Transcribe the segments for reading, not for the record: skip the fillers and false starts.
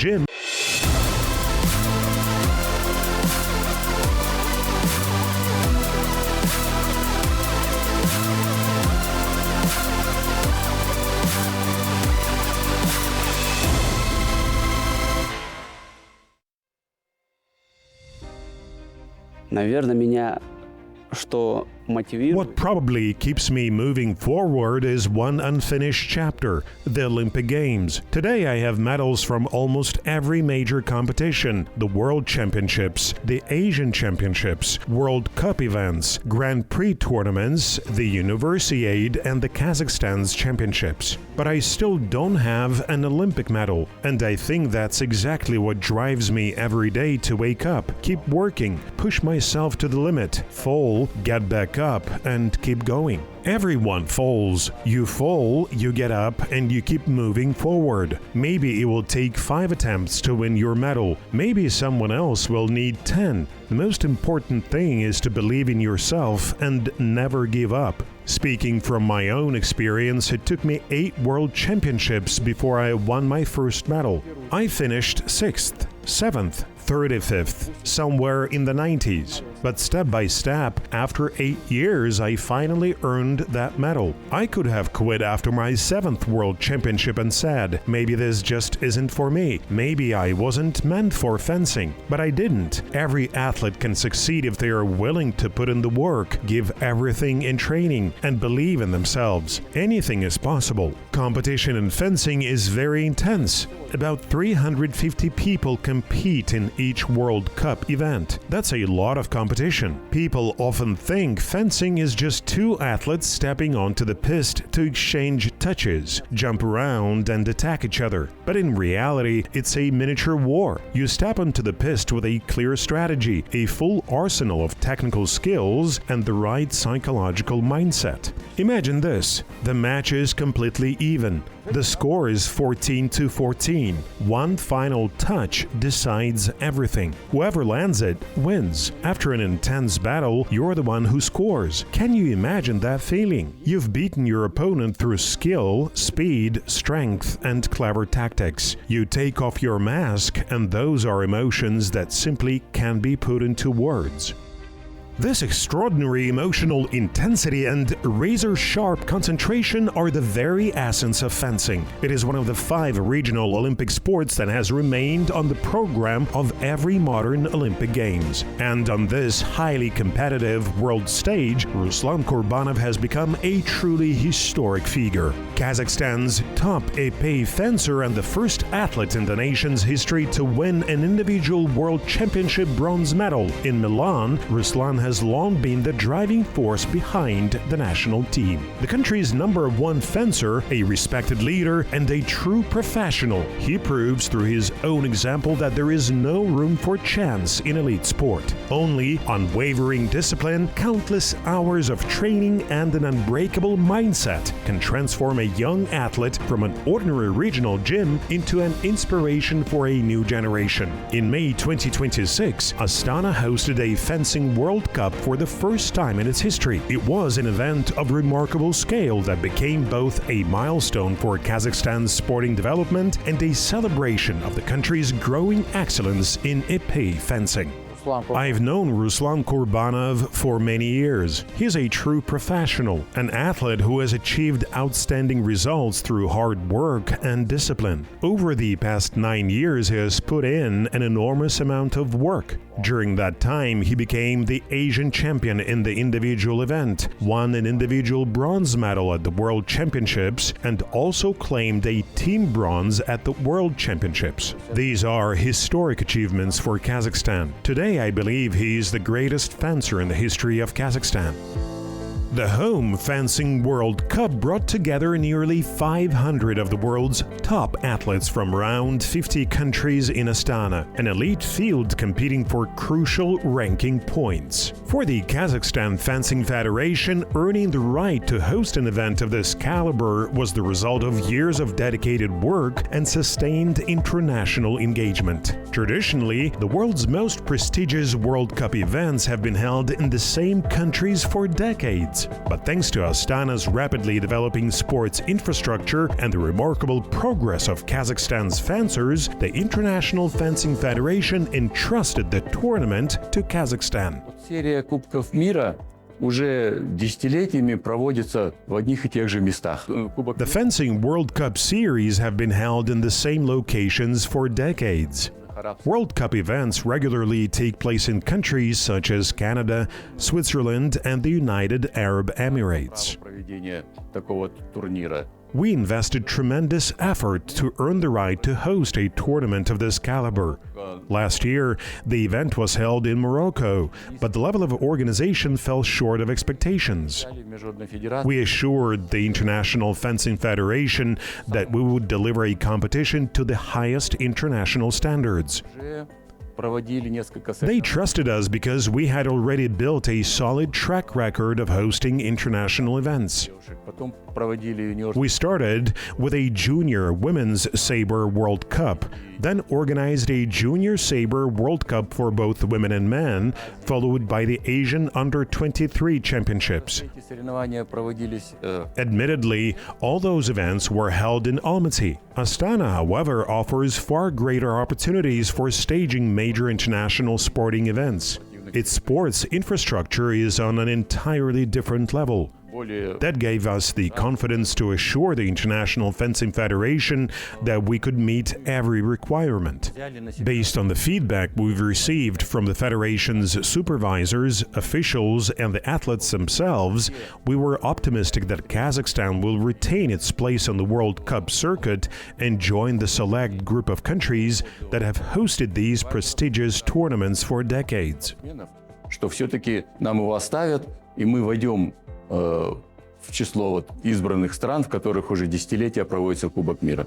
gym. Наверное, меня что мотивирует. What probably keeps me moving forward is one unfinished chapter, the Olympic Games. Today I have medals from almost every major competition: the World Championships, the Asian Championships, World Cup events, Grand Prix tournaments, the Universiade and the Kazakhstan's championships. But I still don't have an Olympic medal, and I think that's exactly what drives me every day to wake up, keep working, push myself to the limit, fall, get back up, and keep going. Everyone falls. You fall, you get up, and you keep moving forward. Maybe it will take 5 attempts to win your medal. Maybe someone else will need 10. The most important thing is to believe in yourself and never give up. Speaking from my own experience, it took me 8 World Championships before I won my first medal. I finished 6th, 7th, 35th, somewhere in the 90s. But step by step, after 8 years, I finally earned that medal. I could have quit after my 7th World Championship and said, maybe this just isn't for me, maybe I wasn't meant for fencing. But I didn't. Every athlete can succeed if they are willing to put in the work, give everything in training, and believe in themselves. Anything is possible. Competition in fencing is very intense. About 350 people compete in each World Cup event. That's a lot of competition. People often think fencing is just 2 athletes stepping onto the piste to exchange touches, jump around, and attack each other. But in reality, it's a miniature war. You step onto the piste with a clear strategy, a full arsenal of technical skills, and the right psychological mindset. Imagine this: the match is completely even. The score is 14-14. One final touch decides everything. Whoever lands it wins. After an intense battle, you're the one who scores. Can you imagine that feeling? You've beaten your opponent through skill, speed, strength, and clever tactics. You take off your mask, and those are emotions that simply can't be put into words. This extraordinary emotional intensity and razor-sharp concentration are the very essence of fencing. It is one of the 5 regional Olympic sports that has remained on the program of every modern Olympic Games. And on this highly competitive world stage, Ruslan Kurbanov has become a truly historic figure. Kazakhstan's top épée fencer and the first athlete in the nation's history to win an individual World Championship bronze medal in Milan, Ruslan has long been the driving force behind the national team. The country's #1 fencer, a respected leader, and a true professional, he proves through his own example that there is no room for chance in elite sport. Only unwavering discipline, countless hours of training, and an unbreakable mindset can transform a young athlete from an ordinary regional gym into an inspiration for a new generation. In May 2026, Astana hosted a fencing World Cup for the first time in its history. It was an event of remarkable scale that became both a milestone for Kazakhstan's sporting development and a celebration of the country's growing excellence in épée fencing. I've known Ruslan Kurbanov for many years. He's a true professional, an athlete who has achieved outstanding results through hard work and discipline. Over the past 9 years, he has put in an enormous amount of work. During that time, he became the Asian champion in the individual event, won an individual bronze medal at the World Championships, and also claimed a team bronze at the World Championships. These are historic achievements for Kazakhstan. Today, I believe he is the greatest fencer in the history of Kazakhstan. The home fencing World Cup brought together nearly 500 of the world's top athletes from around 50 countries in Astana, an elite field competing for crucial ranking points. For the Kazakhstan Fencing Federation, earning the right to host an event of this caliber was the result of years of dedicated work and sustained international engagement. Traditionally, the world's most prestigious World Cup events have been held in the same countries for decades. But thanks to Astana's rapidly developing sports infrastructure and the remarkable progress of Kazakhstan's fencers, the International Fencing Federation entrusted the tournament to Kazakhstan. Серия Кубков мира уже десятилетиями проводится в одних и тех же местах. The Fencing World Cup series have been held in the same locations for decades. World Cup events regularly take place in countries such as Canada, Switzerland, and the United Arab Emirates. Проведение такого турнира. We invested tremendous effort to earn the right to host a tournament of this caliber. Last year, the event was held in Morocco, but the level of organization fell short of expectations. We assured the International Fencing Federation that we would deliver a competition to the highest international standards. They trusted us because we had already built a solid track record of hosting international events. We started with a Junior Women's Sabre World Cup, then organized a Junior Sabre World Cup for both women and men, followed by the Asian Under-23 Championships. Admittedly, all those events were held in Almaty. Astana, however, offers far greater opportunities for staging major international sporting events. Its sports infrastructure is on an entirely different level. That gave us the confidence to assure the International Fencing Federation that we could meet every requirement. Based on the feedback we've received from the Federation's supervisors, officials, and the athletes themselves, we were optimistic that Kazakhstan will retain its place on the World Cup circuit and join the select group of countries that have hosted these prestigious tournaments for decades. Что все-таки нам его оставят, и мы войдем в число избранных стран, в которых уже десятилетия проводится Кубок мира.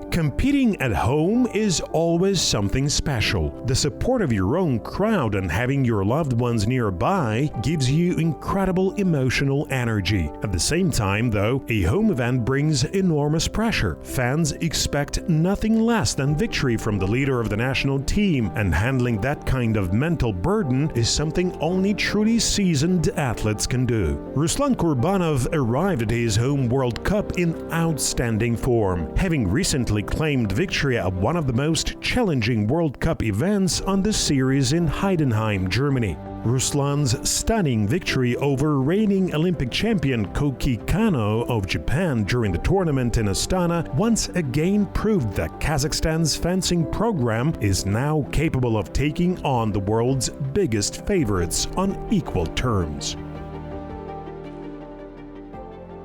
Competing at home is always something special. The support of your own crowd and having your loved ones nearby gives you incredible emotional energy. At the same time, though, a home event brings enormous pressure. Fans expect nothing less than victory from the leader of the national team, and handling that kind of mental burden is something only truly seasoned athletes can do. Ruslan Kurbanov arrived at his home World Cup in outstanding form, having recently claimed victory at one of the most challenging World Cup events on the series in Heidenheim, Germany. Ruslan's stunning victory over reigning Olympic champion Koki Kano of Japan during the tournament in Astana once again proved that Kazakhstan's fencing program is now capable of taking on the world's biggest favorites on equal terms.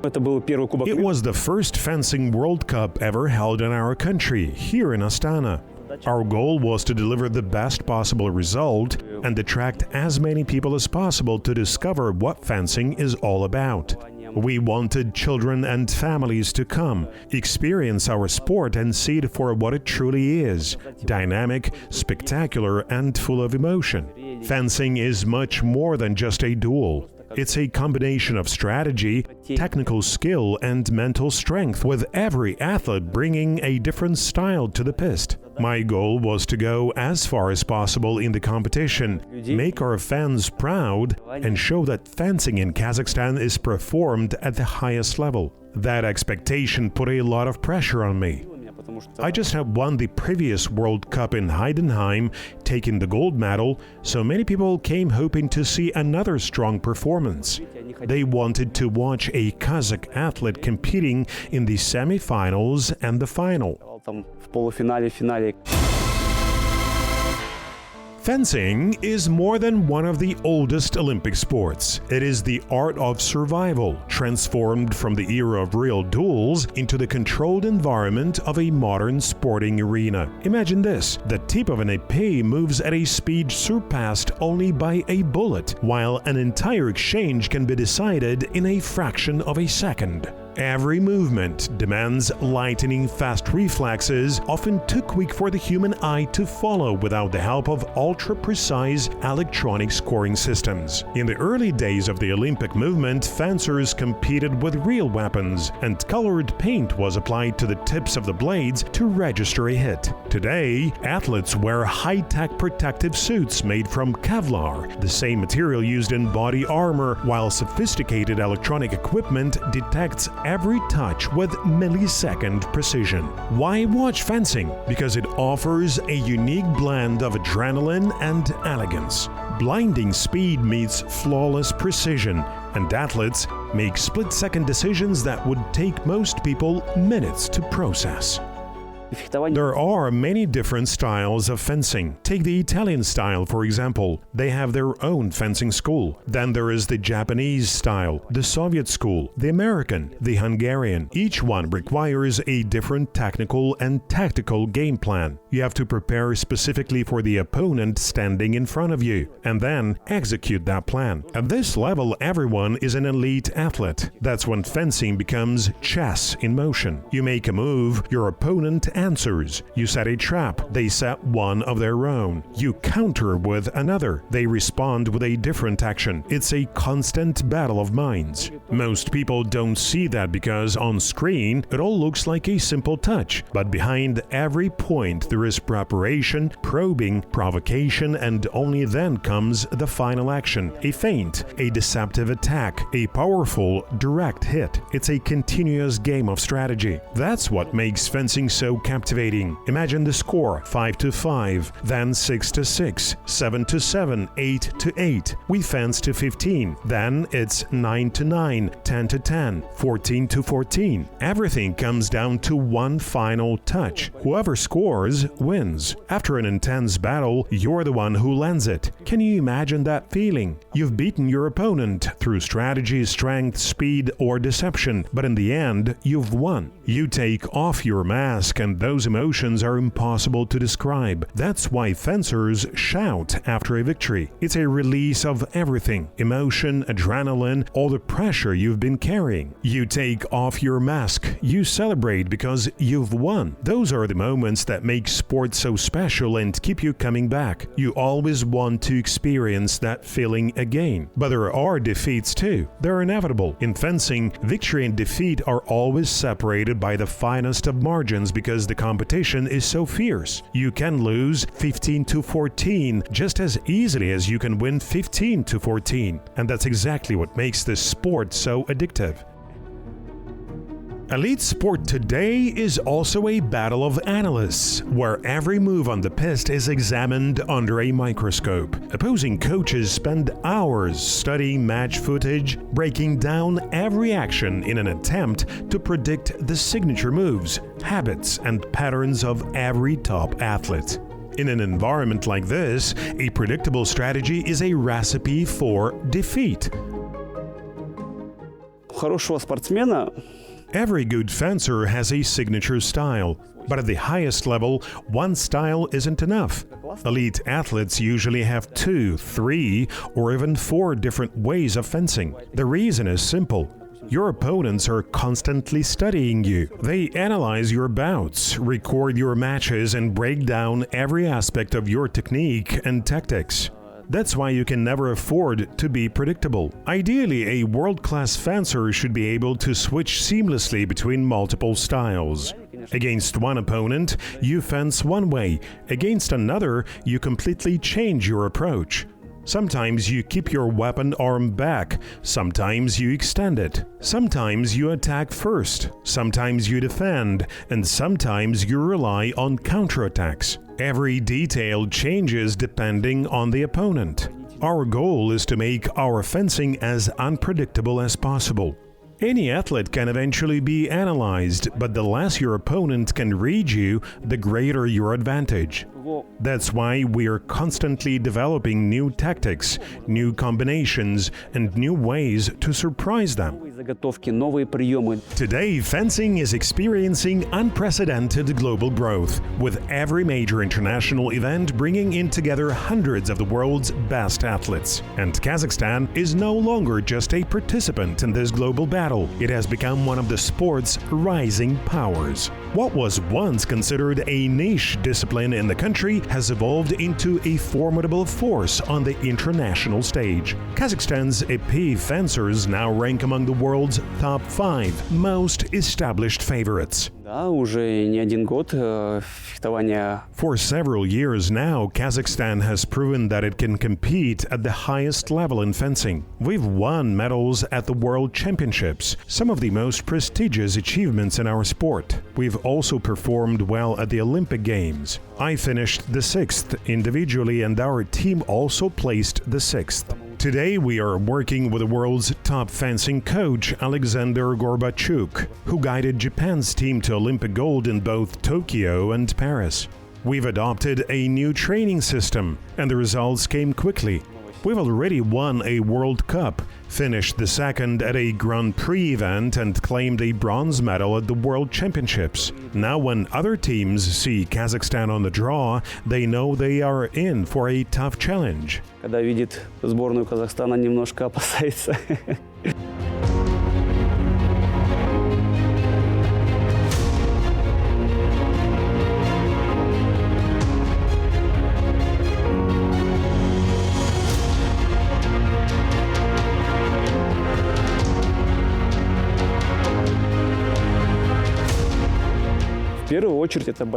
It was the first fencing World Cup ever held in our country, here in Astana. Our goal was to deliver the best possible result and attract as many people as possible to discover what fencing is all about. We wanted children and families to come, experience our sport and see it for what it truly is: dynamic, spectacular, and full of emotion. Fencing is much more than just a duel. It's a combination of strategy, technical skill, and mental strength, with every athlete bringing a different style to the piste. My goal was to go as far as possible in the competition, make our fans proud, and show that fencing in Kazakhstan is performed at the highest level. That expectation put a lot of pressure on me. I just had won the previous World Cup in Heidenheim, taken the gold medal, so many people came hoping to see another strong performance. They wanted to watch a Kazakh athlete competing in the semi-finals and the final. Fencing is more than one of the oldest Olympic sports. It is the art of survival, transformed from the era of real duels into the controlled environment of a modern sporting arena. Imagine this: the tip of an épée moves at a speed surpassed only by a bullet, while an entire exchange can be decided in a fraction of a second. Every movement demands lightning-fast reflexes, often too quick for the human eye to follow without the help of ultra-precise electronic scoring systems. In the early days of the Olympic movement, fencers competed with real weapons, and colored paint was applied to the tips of the blades to register a hit. Today, athletes wear high-tech protective suits made from Kevlar, the same material used in body armor, while sophisticated electronic equipment detects every touch with millisecond precision. Why watch fencing? Because it offers a unique blend of adrenaline and elegance. Blinding speed meets flawless precision, and athletes make split-second decisions that would take most people minutes to process. There are many different styles of fencing. Take the Italian style, for example. They have their own fencing school. Then there is the Japanese style, the Soviet school, the American, the Hungarian. Each one requires a different technical and tactical game plan. You have to prepare specifically for the opponent standing in front of you, and then execute that plan. At this level, everyone is an elite athlete. That's when fencing becomes chess in motion. You make a move, your opponent answers. You set a trap, they set one of their own. You counter with another, they respond with a different action. It's a constant battle of minds. Most people don't see that because on screen it all looks like a simple touch, but behind every point there is preparation, probing, provocation, and only then comes the final action. A feint, a deceptive attack, a powerful, direct hit. It's a continuous game of strategy. That's what makes fencing so captivating. Imagine the score: 5-5, then 6-6, 7-7, 8-8. We fence to 15. Then it's 9-9, 10-10, 14-14. Everything comes down to one final touch. Whoever scores wins. After an intense battle, you're the one who lands it. Can you imagine that feeling? You've beaten your opponent through strategy, strength, speed, or deception, but in the end, you've won. You take off your mask, and those emotions are impossible to describe. That's why fencers shout after a victory. It's a release of everything: emotion, adrenaline, all the pressure you've been carrying. You take off your mask. You celebrate because you've won. Those are the moments that make sport so special and keep you coming back. You always want to experience that feeling again. But there are defeats too. They're inevitable. In fencing, victory and defeat are always separated by the finest of margins because the competition is so fierce. You can lose 15-14 just as easily as you can win 15-14. And that's exactly what makes this sport so addictive. Elite sport today is also a battle of analysts, where every move on the piste is examined under a microscope. Opposing coaches spend hours studying match footage, breaking down every action in an attempt to predict the signature moves, habits, and patterns of every top athlete. In an environment like this, a predictable strategy is a recipe for defeat. Хорошего спортсмена Every good fencer has a signature style, but at the highest level, one style isn't enough. Elite athletes usually have 2, 3, or even 4 different ways of fencing. The reason is simple. Your opponents are constantly studying you. They analyze your bouts, record your matches, and break down every aspect of your technique and tactics. That's why you can never afford to be predictable. Ideally, a world-class fencer should be able to switch seamlessly between multiple styles. Against one opponent, you fence one way. Against another, you completely change your approach. Sometimes you keep your weapon arm back, sometimes you extend it. Sometimes you attack first, sometimes you defend, and sometimes you rely on counterattacks. Every detail changes depending on the opponent. Our goal is to make our fencing as unpredictable as possible. Any athlete can eventually be analyzed, but the less your opponent can read you, the greater your advantage. That's why we are constantly developing new tactics, new combinations, and new ways to surprise them. Новые заготовки, новые приемы. Today, fencing is experiencing unprecedented global growth, with every major international event bringing in together hundreds of the world's best athletes. And Kazakhstan is no longer just a participant in this global battle. It has become one of the sport's rising powers. What was once considered a niche discipline in the country has evolved into a formidable force on the international stage. Kazakhstan's épée fencers now rank among the world's top 5 most established favorites. Да, уже не один год фехтование. For several years now, Kazakhstan has proven that it can compete at the highest level in fencing. We've won medals at the World Championships, some of the most prestigious achievements in our sport. We've also performed well at the Olympic Games. I finished the 6th individually, and our team also placed the 6th. Today we are working with the world's top fencing coach, Alexander Gorbachuk, who guided Japan's team to Olympic gold in both Tokyo and Paris. We've adopted a new training system, and the results came quickly. We've already won a World Cup, finished the 2nd at a Grand Prix event, and claimed a bronze medal at the World Championships. Now when other teams see Kazakhstan on the draw, they know they are in for a tough challenge. Когда видит сборную Казахстана, немножко опасается.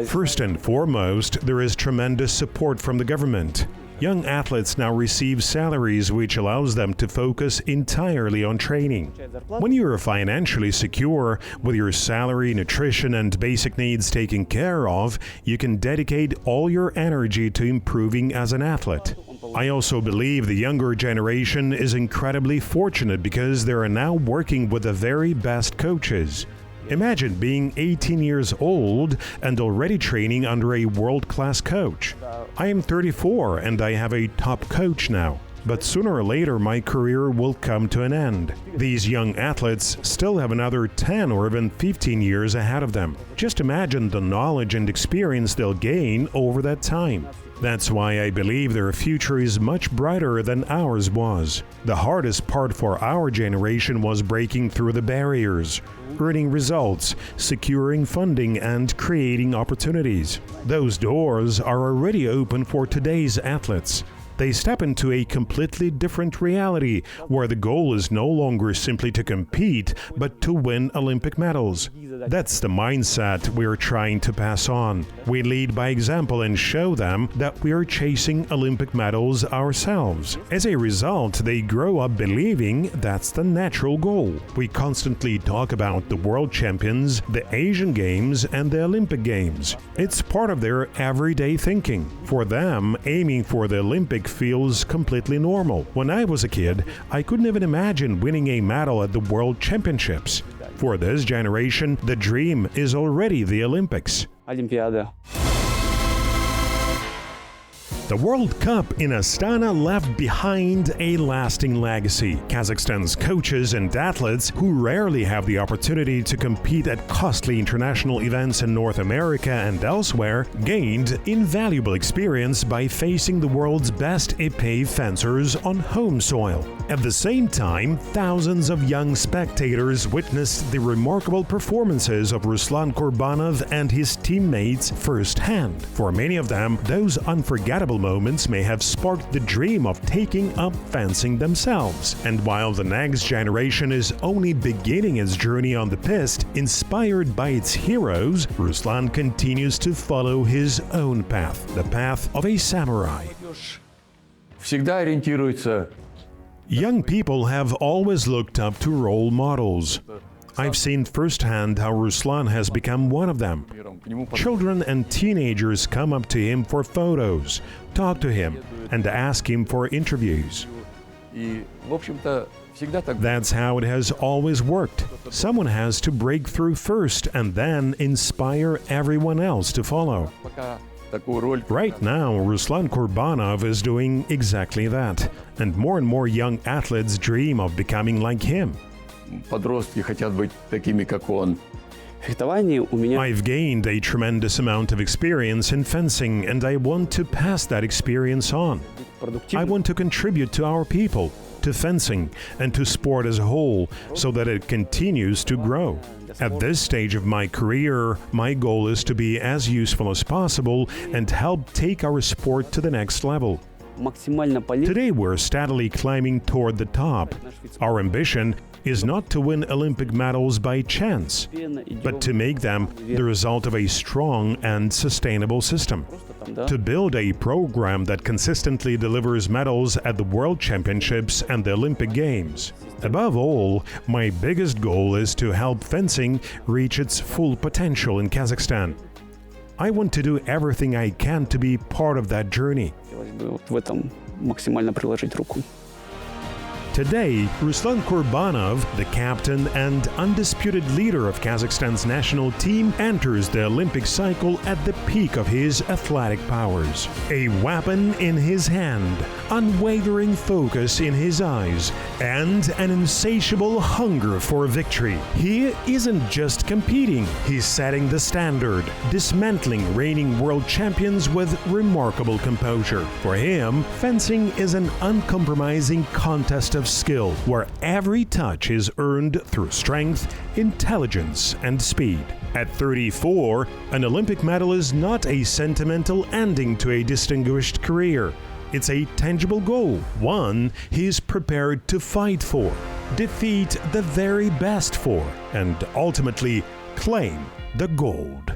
First and foremost, there is tremendous support from the government. Young athletes now receive salaries which allows them to focus entirely on training. When you are financially secure, with your salary, nutrition, and basic needs taken care of, you can dedicate all your energy to improving as an athlete. I also believe the younger generation is incredibly fortunate because they are now working with the very best coaches. Imagine being 18 years old and already training under a world-class coach. I am 34 and I have a top coach now. But sooner or later my career will come to an end. These young athletes still have another 10 or even 15 years ahead of them. Just imagine the knowledge and experience they'll gain over that time. That's why I believe their future is much brighter than ours was. The hardest part for our generation was breaking through the barriers, earning results, securing funding, and creating opportunities. Those doors are already open for today's athletes. They step into a completely different reality, where the goal is no longer simply to compete, but to win Olympic medals. That's the mindset we're trying to pass on. We lead by example and show them that we are chasing Olympic medals ourselves. As a result, they grow up believing that's the natural goal. We constantly talk about the World Champions, the Asian Games, and the Olympic Games. It's part of their everyday thinking. For them, aiming for the Olympic feels completely normal. When I was a kid, I couldn't even imagine winning a medal at the World Championships. For this generation, the dream is already the Olympics. Олимпиада. The World Cup in Astana left behind a lasting legacy. Kazakhstan's coaches and athletes, who rarely have the opportunity to compete at costly international events in North America and elsewhere, gained invaluable experience by facing the world's best épée fencers on home soil. At the same time, thousands of young spectators witnessed the remarkable performances of Ruslan Kurbanov and his teammates firsthand. For many of them, those unforgettable moments may have sparked the dream of taking up fencing themselves. And while the next generation is only beginning its journey on the piste, inspired by its heroes, Ruslan continues to follow his own path, the path of a samurai. Всегда ориентируется. Young people have always looked up to role models. I've seen firsthand how Ruslan has become one of them. Children and teenagers come up to him for photos, talk to him, and ask him for interviews. That's how it has always worked. Someone has to break through first and then inspire everyone else to follow. такую роль. Right now, Ruslan Kurbanov is doing exactly that, and more young athletes dream of becoming like him. Подростки хотят быть такими, как он. В фехтовании у меня I've gained a tremendous amount of experience in fencing, and I want to pass that experience on. I продуктивно. want to contribute to our people, to fencing, and to sport as a whole, so that it continues to grow. At this stage of my career, my goal is to be as useful as possible and help take our sport to the next level. Максимально полезно. Today, we're steadily climbing toward the top. Our ambition is not to win Olympic medals by chance, but to make them the result of a strong and sustainable system. To build a program that consistently delivers medals at the World Championships and the Olympic Games. Above all, my biggest goal is to help fencing reach its full potential in Kazakhstan. I want to do everything I can to be part of that journey. Хотелось бы вот в этом максимально приложить руку. Today, Ruslan Kurbanov, the captain and undisputed leader of Kazakhstan's national team, enters the Olympic cycle at the peak of his athletic powers. A weapon in his hand, unwavering focus in his eyes, and an insatiable hunger for victory. He isn't just competing, he's setting the standard, dismantling reigning world champions with remarkable composure. For him, fencing is an uncompromising contest of skill, where every touch is earned through strength, intelligence, and speed. At 34, an Olympic medal is not a sentimental ending to a distinguished career. It's a tangible goal, one he's prepared to fight for, defeat the very best for, and ultimately claim the gold.